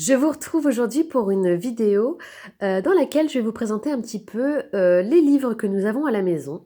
Je vous retrouve aujourd'hui pour une vidéo dans laquelle je vais vous présenter un petit peu les livres que nous avons à la maison.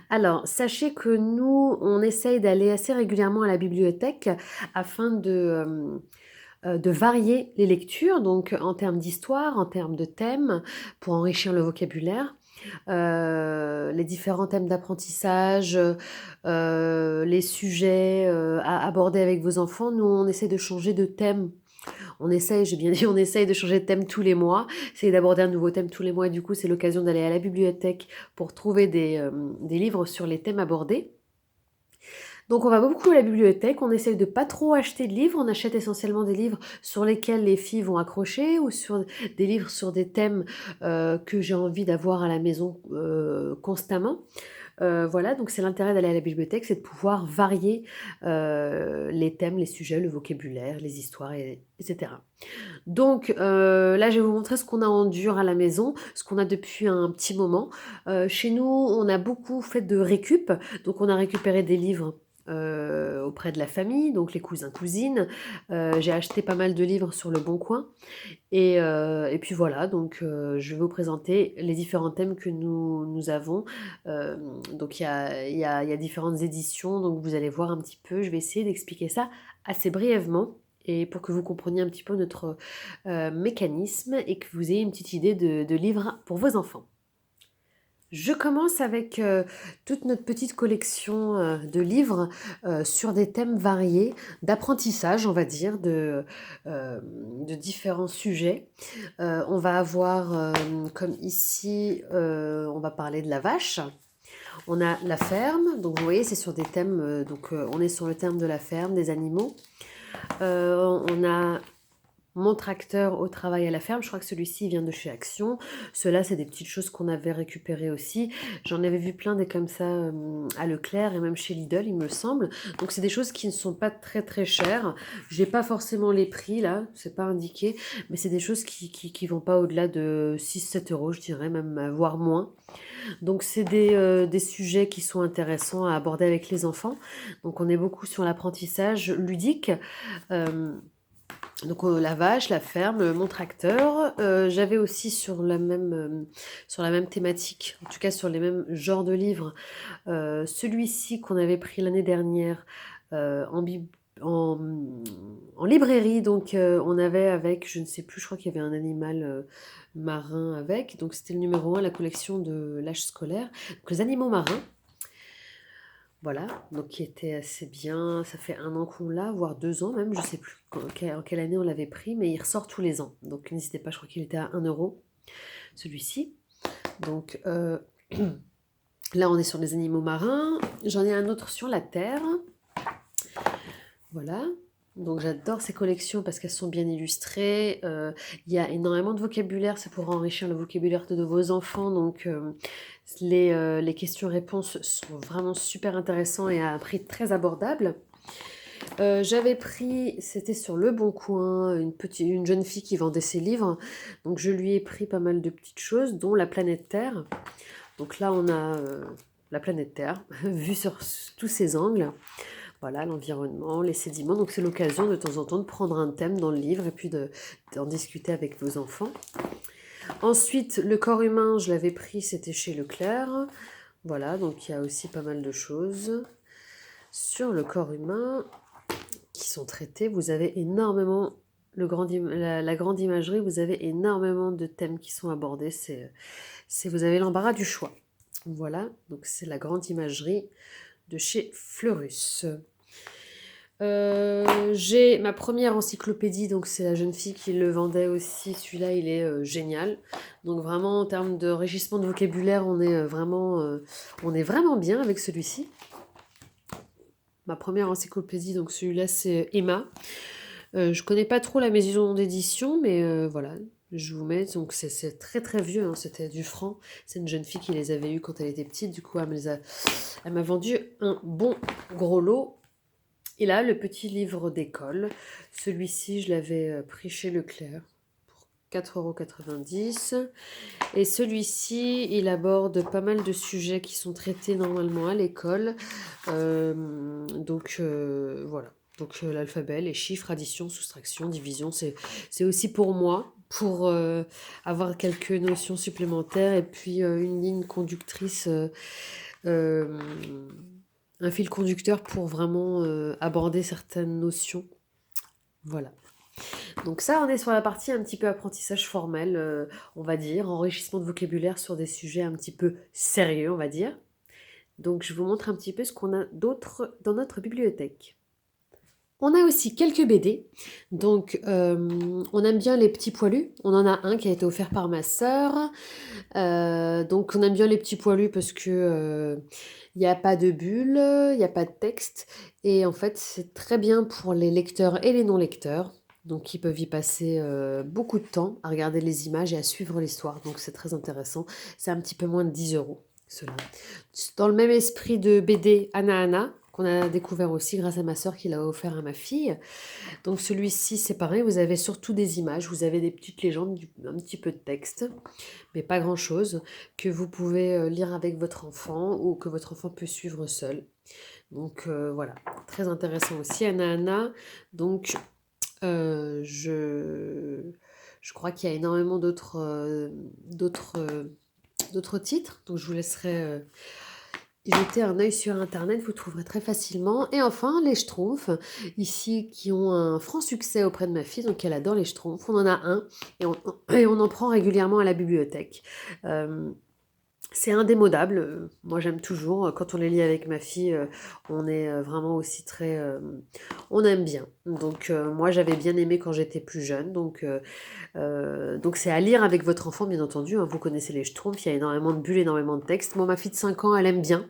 Alors, sachez que nous, on essaye d'aller assez régulièrement à la bibliothèque afin de varier les lectures, donc en termes d'histoire, en termes de thèmes, pour enrichir le vocabulaire, les différents thèmes d'apprentissage, les sujets à aborder avec vos enfants. Nous, on essaie de changer de thème. On essaye, j'ai bien dit, on essaye de changer de thème tous les mois, essayer d'aborder un nouveau thème tous les mois. Et du coup, c'est l'occasion d'aller à la bibliothèque pour trouver des livres sur les thèmes abordés. Donc on va beaucoup à la bibliothèque, on essaye de pas trop acheter de livres, on achète essentiellement des livres sur lesquels les filles vont accrocher ou sur des livres sur des thèmes que j'ai envie d'avoir à la maison constamment. Voilà, donc c'est l'intérêt d'aller à la bibliothèque, c'est de pouvoir varier les thèmes, les sujets, le vocabulaire, les histoires, etc. Donc là, je vais vous montrer ce qu'on a en dur à la maison, ce qu'on a depuis un petit moment. Chez nous, on a beaucoup fait de récup, donc on a récupéré des livres auprès de la famille, donc les cousins, cousines. J'ai acheté pas mal de livres sur le Bon Coin. Et puis voilà, donc je vais vous présenter les différents thèmes que nous avons. Donc il y a différentes éditions, donc vous allez voir un petit peu. Je vais essayer d'expliquer ça assez brièvement et pour que vous compreniez un petit peu notre mécanisme et que vous ayez une petite idée de livres pour vos enfants. Je commence avec toute notre petite collection de livres sur des thèmes variés, d'apprentissage, on va dire, de différents sujets. On va avoir, comme ici, on va parler de la vache. On a la ferme, donc vous voyez, c'est sur des thèmes, on est sur le thème de la ferme, des animaux. On a mon tracteur au travail à la ferme, je crois que celui-ci vient de chez Action. Ceux-là, c'est des petites choses qu'on avait récupérées aussi. J'en avais vu plein des comme ça à Leclerc et même chez Lidl, il me semble. Donc c'est des choses qui ne sont pas très très chères. J'ai pas forcément les prix là, c'est pas indiqué, mais c'est des choses qui vont pas au-delà de 6-7 euros, je dirais, même voire moins. Donc c'est des sujets qui sont intéressants à aborder avec les enfants. Donc on est beaucoup sur l'apprentissage ludique. Euh, donc la vache, la ferme, mon tracteur. J'avais aussi sur la même thématique, en tout cas sur les mêmes genres de livres, celui-ci qu'on avait pris l'année dernière en, en, en librairie. Donc on avait avec, je ne sais plus, je crois qu'il y avait un animal marin avec. Donc c'était le numéro 1, la collection de l'âge scolaire. Donc les animaux marins. Voilà, donc qui était assez bien. Ça fait 1 an qu'on l'a, voire 2 ans même, je sais plus en quelle année on l'avait pris, mais il ressort tous les ans. Donc n'hésitez pas, je crois qu'il était à 1 euro, celui-ci. Donc là, on est sur les animaux marins. J'en ai un autre sur la terre. Voilà. Donc j'adore ces collections parce qu'elles sont bien illustrées. Il y a énormément de vocabulaire, c'est pour enrichir le vocabulaire de vos enfants. Donc les questions-réponses sont vraiment super intéressants et à un prix très abordable. J'avais pris, c'était sur Le Bon Coin, une jeune fille qui vendait ses livres. Donc je lui ai pris pas mal de petites choses, dont la planète Terre. Donc là, on a la planète Terre, vue sur tous ses angles. Voilà, l'environnement, les sédiments. Donc c'est l'occasion de temps en temps de prendre un thème dans le livre et puis d'en discuter avec vos enfants. Ensuite, le corps humain, je l'avais pris, c'était chez Leclerc. Voilà, donc il y a aussi pas mal de choses sur le corps humain qui sont traitées. Vous avez énormément, la grande imagerie, vous avez énormément de thèmes qui sont abordés. Vous avez l'embarras du choix. Voilà, donc c'est la grande imagerie de chez Fleurus. J'ai ma première encyclopédie, donc c'est la jeune fille qui le vendait aussi. Celui-là, il est génial. Donc vraiment, en termes de régissement de vocabulaire, on est vraiment bien avec celui-ci. Ma première encyclopédie, donc celui-là, c'est Emma. Je connais pas trop la maison d'édition, mais voilà, je vous mets. Donc c'est très très vieux, hein, c'était du franc. C'est une jeune fille qui les avait eus quand elle était petite. Du coup, elle m'a vendu un bon gros lot. Et là, le petit livre d'école, celui-ci, je l'avais pris chez Leclerc pour 4,90 €. Et celui-ci, il aborde pas mal de sujets qui sont traités normalement à l'école. Voilà. Donc l'alphabet, les chiffres, addition, soustraction, division, c'est aussi pour moi, pour avoir quelques notions supplémentaires et puis une ligne conductrice, euh, un fil conducteur pour vraiment aborder certaines notions. Voilà. Donc ça, on est sur la partie un petit peu apprentissage formel, on va dire, enrichissement de vocabulaire sur des sujets un petit peu sérieux, on va dire. Donc je vous montre un petit peu ce qu'on a d'autre dans notre bibliothèque. On a aussi quelques BD. Donc on aime bien les petits poilus. On en a un qui a été offert par ma sœur. Donc on aime bien les petits poilus parce que il n'y a pas de bulles, il n'y a pas de texte. Et en fait, c'est très bien pour les lecteurs et les non-lecteurs. Donc ils peuvent y passer beaucoup de temps à regarder les images et à suivre l'histoire. Donc c'est très intéressant. C'est un petit peu moins de 10 € cela. Dans le même esprit de BD Anna Anna, qu'on a découvert aussi grâce à ma sœur qui l'a offert à ma fille. Donc celui-ci, c'est pareil, vous avez surtout des images, vous avez des petites légendes, un petit peu de texte, mais pas grand-chose, que vous pouvez lire avec votre enfant ou que votre enfant peut suivre seul. Donc voilà, très intéressant aussi. Anna Anna, donc je crois qu'il y a énormément d'autres titres, donc je vous laisserai jeter un œil sur internet, vous trouverez très facilement. Et enfin, les Schtroumpfs, ici, qui ont un franc succès auprès de ma fille, donc elle adore les Schtroumpfs. On en a un et on en prend régulièrement à la bibliothèque. Euh, c'est indémodable, moi j'aime toujours. Quand on les lit avec ma fille, on est vraiment aussi très... on aime bien. Donc moi j'avais bien aimé quand j'étais plus jeune. Donc c'est à lire avec votre enfant, bien entendu, hein. Vous connaissez les Schtroumpfs, il y a énormément de bulles, énormément de textes. Moi, ma fille de 5 ans, elle aime bien.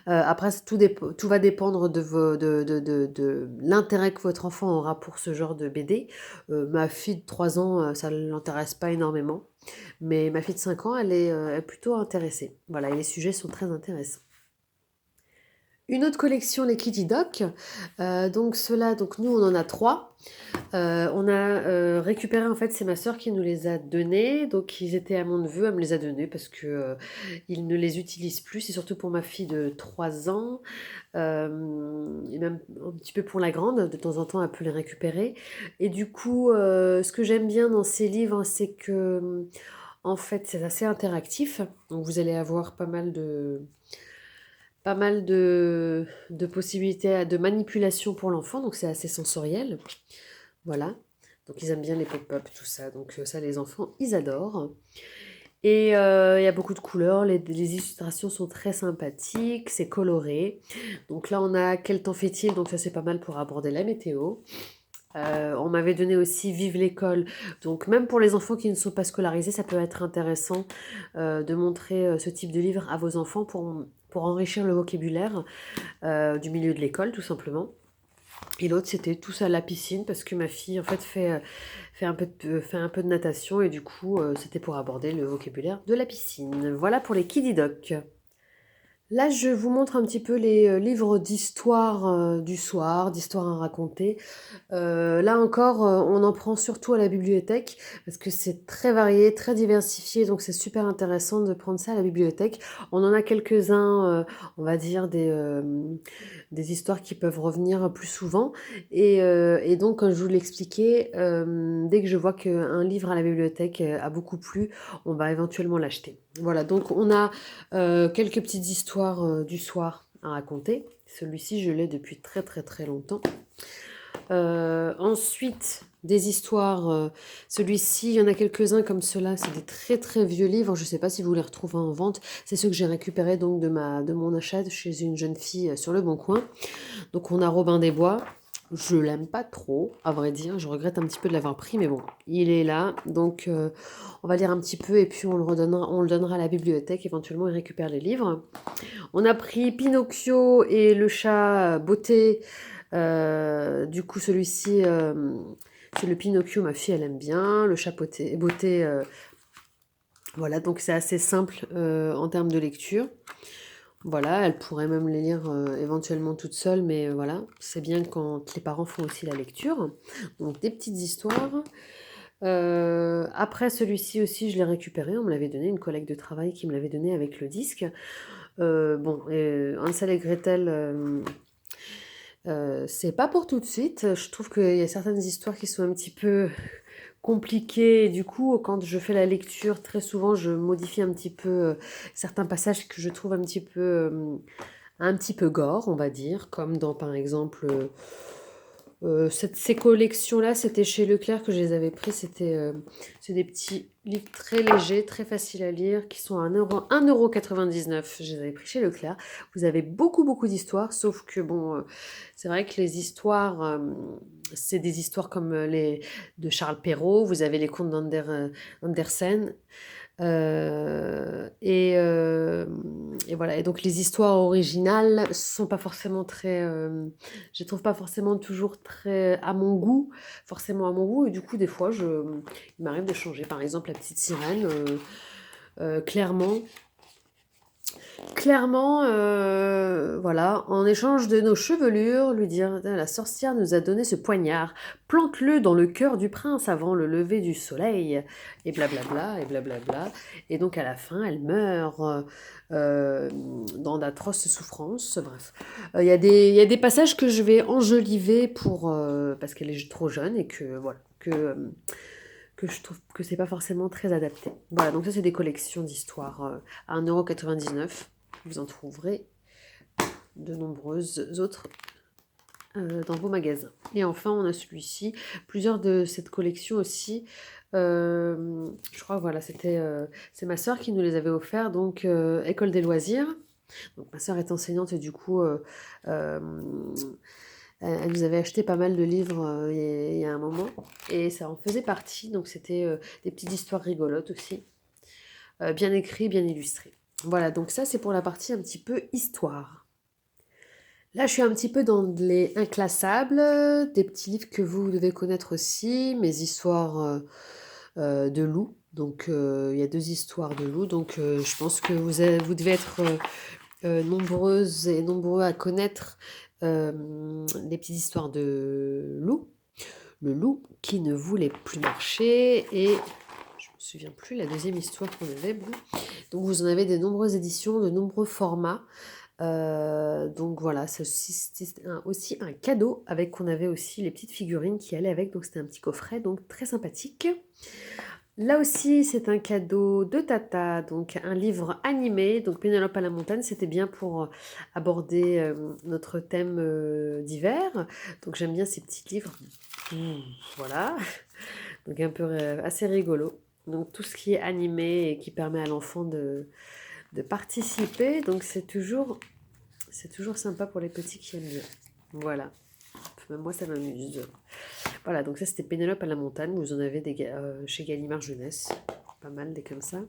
Après, tout va dépendre de l'intérêt que votre enfant aura pour ce genre de BD. Ma fille de 3 ans, ça ne l'intéresse pas énormément. Mais ma fille de 5 ans, elle est plutôt intéressée. Voilà, et les sujets sont très intéressants. Une autre collection, les Kitty Doc. Donc ceux-là, donc nous, on en a 3. On a récupéré, en fait, c'est ma sœur qui nous les a donnés. Donc ils étaient à mon neveu, elle me les a donnés parce que il ne les utilise plus. C'est surtout pour ma fille de 3 ans. Et même un petit peu pour la grande, de temps en temps, elle peut les récupérer. Et du coup, ce que j'aime bien dans ces livres, c'est que, en fait, c'est assez interactif. Donc vous allez avoir pas mal de possibilités de manipulation pour l'enfant. Donc c'est assez sensoriel. Voilà. Donc ils aiment bien les pop-up, tout ça. Donc ça, les enfants, ils adorent. Et il y a beaucoup de couleurs, les illustrations sont très sympathiques, c'est coloré. Donc là, on a Quel temps fait-il? Donc ça, c'est pas mal pour aborder la météo. On m'avait donné aussi Vive l'école. Donc même pour les enfants qui ne sont pas scolarisés, ça peut être intéressant de montrer ce type de livre à vos enfants pour enrichir le vocabulaire du milieu de l'école, tout simplement. Et l'autre, c'était Tous à la piscine, parce que ma fille, en fait, fait un peu de natation, et du coup, c'était pour aborder le vocabulaire de la piscine. Voilà pour les Kiddy Doc. Là, je vous montre un petit peu les livres d'histoire du soir, d'histoire à raconter. Là encore, on en prend surtout à la bibliothèque parce que c'est très varié, très diversifié, donc c'est super intéressant de prendre ça à la bibliothèque. On en a quelques-uns, on va dire des histoires qui peuvent revenir plus souvent. Et donc, comme je vous l'expliquais, dès que je vois qu'un livre à la bibliothèque a beaucoup plu, on va éventuellement l'acheter. Voilà, donc on a quelques petites histoires du soir à raconter. Celui-ci, je l'ai depuis très très très longtemps. Ensuite, des histoires. Celui-ci, il y en a quelques-uns comme cela. C'est des très très vieux livres. Je ne sais pas si vous les retrouvez en vente. C'est ceux que j'ai récupérés donc de mon achat chez une jeune fille sur le Bon Coin. Donc on a Robin des Bois. Je l'aime pas trop, à vrai dire. Je regrette un petit peu de l'avoir pris, mais bon, il est là. Donc on va lire un petit peu et puis on le donnera à la bibliothèque. Éventuellement, il récupère les livres. On a pris Pinocchio et le chat Beauté. Du coup, celui-ci, c'est le Pinocchio, ma fille, elle aime bien. Le chat Beauté, voilà, donc c'est assez simple en termes de lecture. Voilà, elle pourrait même les lire éventuellement toute seule, mais voilà, c'est bien quand les parents font aussi la lecture. Donc des petites histoires. Après celui-ci aussi, je l'ai récupéré, on me l'avait donné, une collègue de travail qui me l'avait donné avec le disque. Bon, Hansel et Gretel, C'est pas pour tout de suite. Je trouve qu'il y a certaines histoires qui sont un petit peu compliquées. Et du coup, quand je fais la lecture, très souvent, je modifie un petit peu certains passages que je trouve un petit peu gore, on va dire, comme dans, par exemple, ces collections-là, c'était chez Leclerc que je les avais pris. C'est des petits livres très légers, très faciles à lire, qui sont à 1,99 €. Je les avais pris chez Leclerc. Vous avez beaucoup, beaucoup d'histoires, sauf que, bon, c'est vrai que les histoires, c'est des histoires comme les de Charles Perrault. Vous avez les contes Andersen. Et voilà. Et donc les histoires originales sont pas forcément très, je les trouve pas forcément toujours très à mon goût, forcément à mon goût. Et du coup, des fois, il m'arrive de changer. Par exemple, La Petite Sirène, clairement, voilà, en échange de nos chevelures, lui dire: La sorcière nous a donné ce poignard, plante-le dans le cœur du prince avant le lever du soleil, et blablabla, et blablabla. Et donc à la fin, elle meurt dans d'atroces souffrances. Bref, il y a des passages que je vais enjoliver parce qu'elle est trop jeune et que voilà, que je trouve que c'est pas forcément très adapté. Voilà, donc ça c'est des collections d'histoires à 1,99 €. Vous en trouverez de nombreuses autres dans vos magasins. Et enfin, on a celui-ci, plusieurs de cette collection aussi. Je crois, voilà, c'est ma sœur qui nous les avait offerts, donc École des loisirs. Donc ma sœur est enseignante et du coup, elle nous avait acheté pas mal de livres il y a un moment et ça en faisait partie. Donc c'était des petites histoires rigolotes aussi, bien écrits, bien illustrés. Voilà, donc ça c'est pour la partie un petit peu histoire. Là, je suis un petit peu dans les inclassables, des petits livres que vous devez connaître aussi, mes histoires de loups. Donc, il y a 2 histoires de loups. Donc, je pense que vous devez être nombreuses et nombreux à connaître les petites histoires de loups. Le loup qui ne voulait plus marcher et je me souviens plus la deuxième histoire qu'on avait. Bon. Donc, vous en avez de nombreuses éditions, de nombreux formats. Donc voilà, c'était aussi un cadeau avec qu'on avait aussi les petites figurines qui allaient avec, donc c'était un petit coffret, donc très sympathique. Là aussi, c'est un cadeau de Tata, donc un livre animé, donc Pénélope à la montagne, c'était bien pour aborder notre thème d'hiver. Donc j'aime bien ces petits livres. Voilà, donc un peu assez rigolo. Donc tout ce qui est animé et qui permet à l'enfant de participer, donc c'est toujours sympa pour les petits qui aiment bien. Voilà. Même moi, ça m'amuse. Voilà, donc ça, c'était Pénélope à la montagne. Vous en avez chez Gallimard Jeunesse. Pas mal, des comme ça.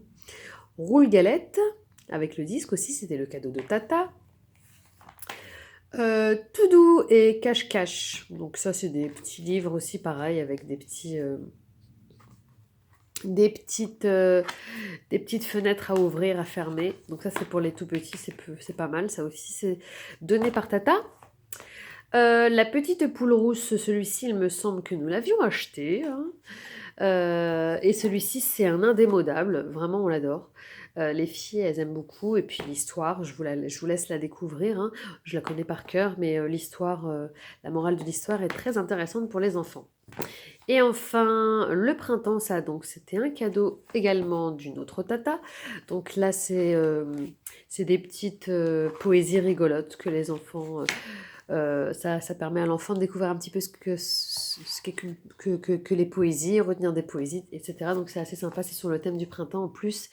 Roule Galette, avec le disque aussi, c'était le cadeau de Tata. Tout doux et cache-cache. Donc ça, c'est des petits livres aussi, pareil, avec des petites fenêtres à ouvrir, à fermer. Donc ça, c'est pour les tout petits, c'est pas mal. Ça aussi, c'est donné par Tata. La petite poule rousse, celui-ci, il me semble que nous l'avions acheté, hein. Et celui-ci, c'est un indémodable. Vraiment, on l'adore. Les filles, elles aiment beaucoup. Et puis l'histoire, je vous laisse la découvrir, hein. Je la connais par cœur, mais la morale de l'histoire est très intéressante pour les enfants. Et enfin, le printemps, ça, donc c'était un cadeau également d'une autre Tata. Donc là, c'est des petites poésies rigolotes que les enfants. Ça permet à l'enfant de découvrir un petit peu ce qu'est que les poésies, retenir des poésies, etc. Donc c'est assez sympa, c'est sur le thème du printemps en plus.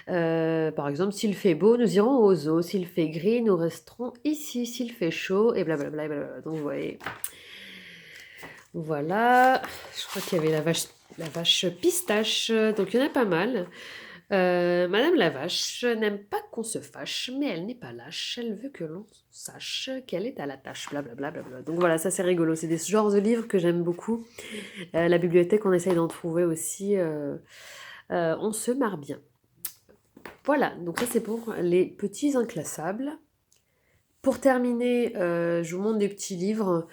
Par exemple, s'il fait beau, nous irons au zoo. S'il fait gris, nous resterons ici. S'il fait chaud, et blablabla. Blablabla. Donc vous voyez. Voilà, je crois qu'il y avait la vache pistache, donc il y en a pas mal. Madame la vache n'aime pas qu'on se fâche, mais elle n'est pas lâche. Elle veut que l'on sache qu'elle est à la tâche. Blablabla. Bla. Donc voilà, ça c'est rigolo. C'est des genres de livres que j'aime beaucoup. La bibliothèque, on essaye d'en trouver aussi. On se marre bien. Voilà, donc ça c'est pour les petits inclassables. Pour terminer, je vous montre des petits livres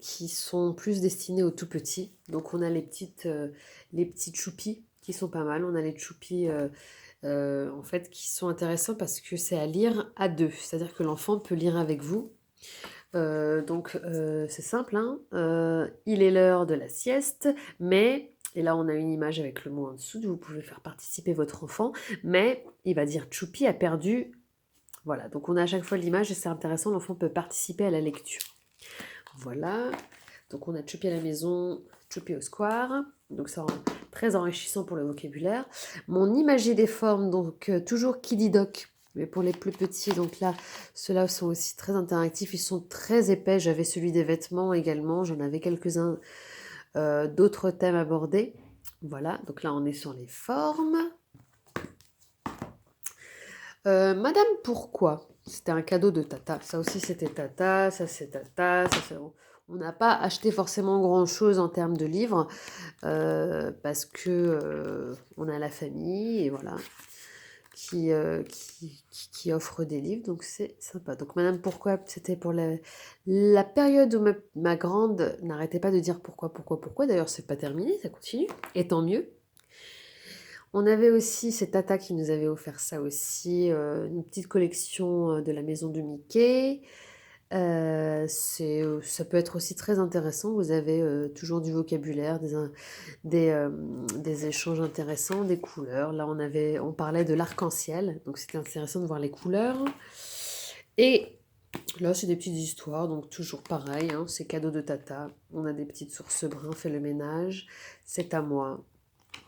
qui sont plus destinés aux tout petits. Donc on a les petites choupies qui sont pas mal. On a les choupies en fait qui sont intéressants parce que c'est à lire à deux. C'est-à-dire que l'enfant peut lire avec vous. C'est simple, hein, il est l'heure de la sieste, mais et là on a une image avec le mot en dessous, vous pouvez faire participer votre enfant, mais il va dire: «Choupi a perdu», voilà, donc on a à chaque fois l'image et c'est intéressant, l'enfant peut participer à la lecture. Voilà, donc on a Choupi à la maison, Choupi au square, donc c'est très enrichissant pour le vocabulaire. Mon imagier des formes, donc toujours Kididoc, mais pour les plus petits, donc là, ceux-là sont aussi très interactifs, ils sont très épais. J'avais celui des vêtements également, j'en avais quelques-uns d'autres thèmes abordés. Voilà, donc là on est sur les formes. Madame Pourquoi? C'était un cadeau de Tata. Ça aussi c'était Tata, ça c'est Tata, ça c'est... On n'a pas acheté forcément grand-chose en termes de livres parce que on a la famille et voilà qui offre des livres, donc c'est sympa. Donc Madame Pourquoi, c'était pour la période où ma grande n'arrêtait pas de dire pourquoi, pourquoi, pourquoi. D'ailleurs, c'est pas terminé, ça continue, et tant mieux. On avait aussi, c'est Tata qui nous avait offert ça aussi, une petite collection de la maison de Mickey. Ça peut être aussi très intéressant. Vous avez toujours du vocabulaire, des échanges intéressants, des couleurs. Là, on parlait de l'arc-en-ciel, donc c'était intéressant de voir les couleurs. Et là, c'est des petites histoires, donc toujours pareil, hein, c'est cadeau de Tata. On a des petites sources brun, fait le ménage. C'est à moi.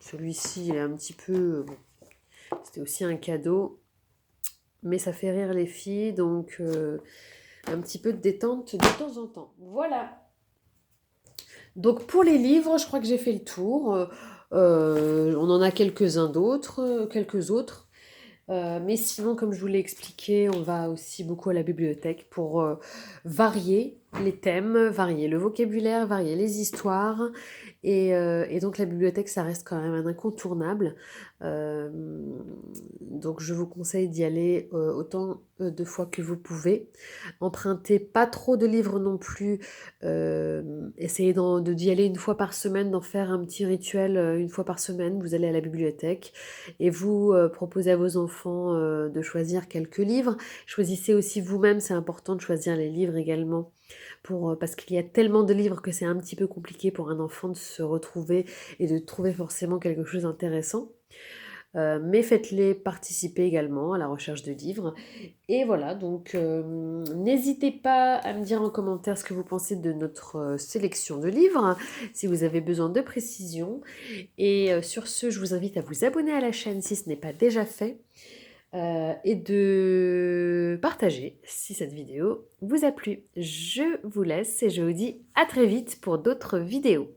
Celui-ci, il est un petit peu... bon, c'était aussi un cadeau, mais ça fait rire les filles, donc un petit peu de détente de temps en temps. Voilà. Donc pour les livres, je crois que j'ai fait le tour. On en a quelques-uns d'autres, quelques autres. Mais sinon, comme je vous l'ai expliqué, on va aussi beaucoup à la bibliothèque pour varier les thèmes, varier le vocabulaire, varier les histoires. Et donc la bibliothèque, ça reste quand même un incontournable. Euh, donc je vous conseille d'y aller autant de fois que vous pouvez. Empruntez pas trop de livres non plus. Essayez d'y aller une fois par semaine, d'en faire un petit rituel une fois par semaine. Vous allez à la bibliothèque et vous proposez à vos enfants de choisir quelques livres. Choisissez aussi vous-même, c'est important de choisir les livres également, parce qu'il y a tellement de livres que c'est un petit peu compliqué pour un enfant de se retrouver et de trouver forcément quelque chose d'intéressant. Mais faites-les participer également à la recherche de livres. Et voilà, donc n'hésitez pas à me dire en commentaire ce que vous pensez de notre sélection de livres, si vous avez besoin de précision. Et sur ce, je vous invite à vous abonner à la chaîne si ce n'est pas déjà fait, et de partager si cette vidéo vous a plu. Je vous laisse et je vous dis à très vite pour d'autres vidéos.